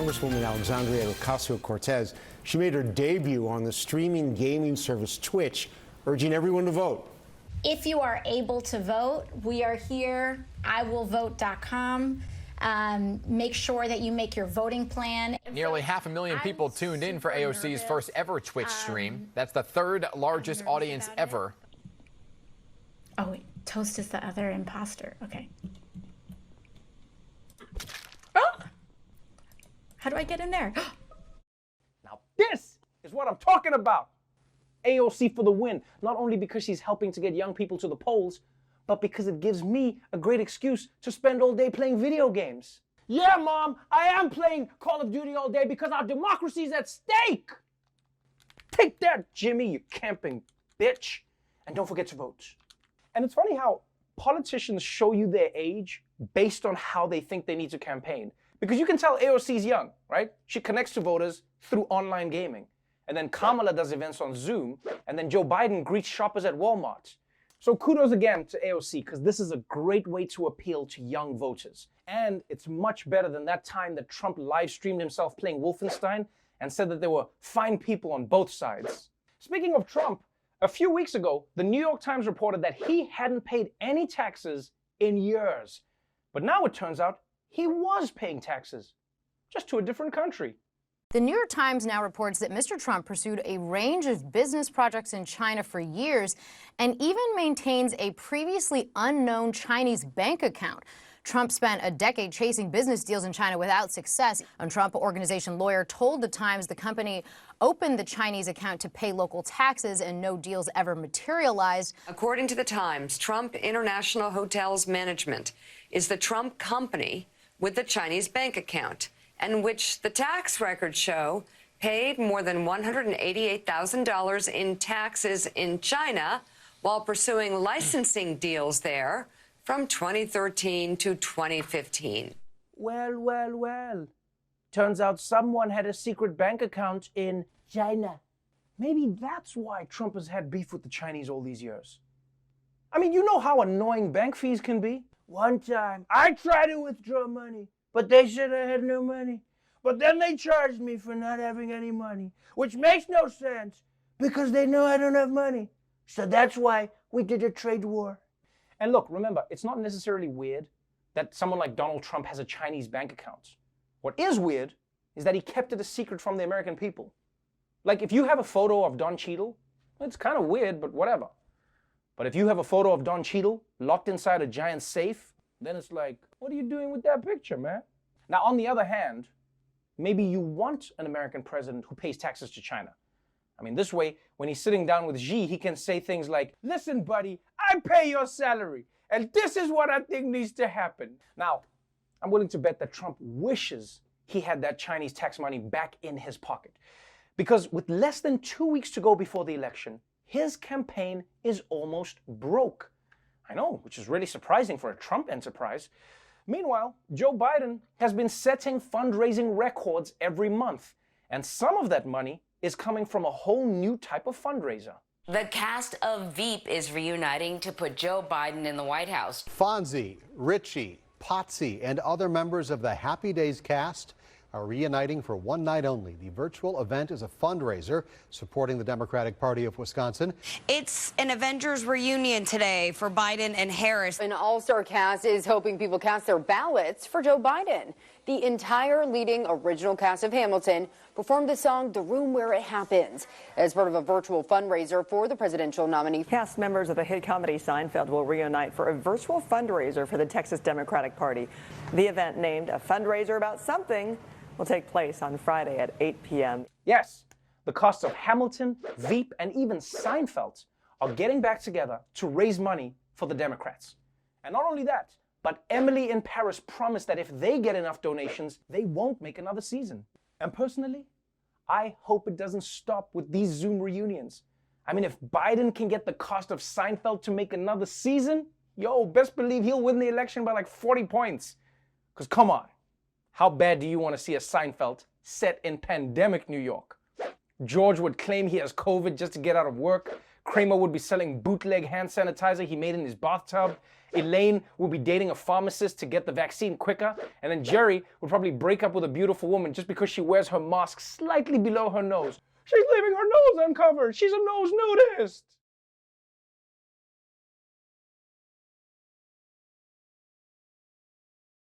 Congresswoman Alexandria Ocasio-Cortez. She made her debut on the streaming gaming service Twitch, urging everyone to vote. If you are able to vote, we are here, iwillvote.com. Make sure that you make your voting plan. Nearly 500,000 people tuned in for AOC's first ever Twitch stream. That's the third largest audience ever. Oh, wait. Toast is the other imposter. Okay. Oh! How do I get in there? Now this is what I'm talking about. AOC for the win, not only because she's helping to get young people to the polls, but because it gives me a great excuse to spend all day playing video games. Yeah, Mom, I am playing Call of Duty all day because our democracy is at stake. Take that, Jimmy, you camping bitch. And don't forget to vote. And it's funny how politicians show you their age based on how they think they need to campaign. Because you can tell AOC's young, right? She connects to voters through online gaming. And then Kamala does events on Zoom. And then Joe Biden greets shoppers at Walmart. So kudos again to AOC, because this is a great way to appeal to young voters. And it's much better than that time that Trump live streamed himself playing Wolfenstein and said that there were fine people on both sides. Speaking of Trump, a few weeks ago, the New York Times reported that he hadn't paid any taxes in years. But now it turns out he was paying taxes, just to a different country. The New York Times now reports that Mr. Trump pursued a range of business projects in China for years and even maintains a previously unknown Chinese bank account. Trump spent a decade chasing business deals in China without success. A Trump Organization lawyer told the Times the company opened the Chinese account to pay local taxes and no deals ever materialized. According to the Times, Trump International Hotels Management is the Trump company with the Chinese bank account, and which the tax records show paid more than $188,000 in taxes in China while pursuing licensing deals there from 2013 to 2015. Well. Turns out someone had a secret bank account in China. Maybe that's why Trump has had beef with the Chinese all these years. I mean, you know how annoying bank fees can be? One time, I tried to withdraw money, but they said I had no money. But then they charged me for not having any money, which makes no sense because they know I don't have money. So that's why we did a trade war. And look, remember, it's not necessarily weird that someone like Donald Trump has a Chinese bank account. What is weird is that he kept it a secret from the American people. Like, if you have a photo of Don Cheadle, it's kind of weird, but whatever. But if you have a photo of Don Cheadle locked inside a giant safe, then it's like, what are you doing with that picture, man? Now, on the other hand, maybe you want an American president who pays taxes to China. I mean, this way, when he's sitting down with Xi, he can say things like, listen, buddy, I pay your salary, and this is what I think needs to happen. Now, I'm willing to bet that Trump wishes he had that Chinese tax money back in his pocket. Because with less than 2 weeks to go before the election, his campaign is almost broke. I know, which is really surprising for a Trump enterprise. Meanwhile, Joe Biden has been setting fundraising records every month, and some of that money is coming from a whole new type of fundraiser. The cast of Veep is reuniting to put Joe Biden in the White House. Fonzie, Richie, Potsy, and other members of the Happy Days cast are reuniting for one night only. The virtual event is a fundraiser supporting the Democratic Party of Wisconsin. It's an Avengers reunion today for Biden and Harris. An all-star cast is hoping people cast their ballots for Joe Biden. The entire leading original cast of Hamilton performed the song The Room Where It Happens as part of a virtual fundraiser for the presidential nominee. Cast members of the hit comedy Seinfeld will reunite for a virtual fundraiser for the Texas Democratic Party. The event, named A Fundraiser About Something, will take place on Friday at 8 p.m. Yes, the casts of Hamilton, Veep, and even Seinfeld are getting back together to raise money for the Democrats. And not only that, but Emily in Paris promised that if they get enough donations, they won't make another season. And personally, I hope it doesn't stop with these Zoom reunions. I mean, if Biden can get the cast of Seinfeld to make another season, yo, best believe he'll win the election by like 40 points. Because come on. How bad do you want to see a Seinfeld set in pandemic New York? George would claim he has COVID just to get out of work. Kramer would be selling bootleg hand sanitizer he made in his bathtub. Elaine would be dating a pharmacist to get the vaccine quicker. And then Jerry would probably break up with a beautiful woman just because she wears her mask slightly below her nose. She's leaving her nose uncovered. She's a nose nudist.